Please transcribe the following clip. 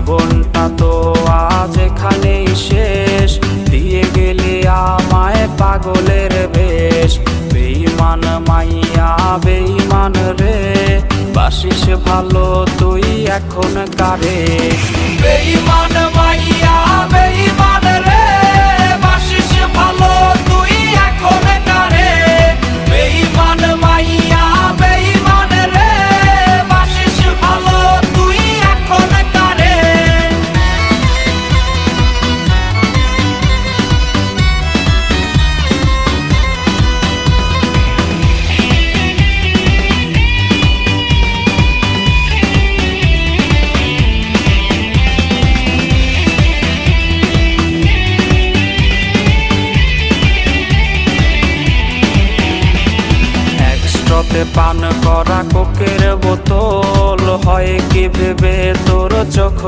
জীবনটা তো আজ এখানেই শেষ, দিয়ে গেলি আমায় পাগলের বেশ। বেঈমান মাইয়া বেঈমান রে, বাসিস ভালো তুই এখন কারে। বেঈমান মাইয়া বেঈমান রে, বাসিস ভালো তুই এখন কারে। বেঈমান মাইয়া বেঈমান রে, বাসিস ভালো তুই এখন কারে। পান করা কোকের বোতল হয় কি ভেবে তোর চোখ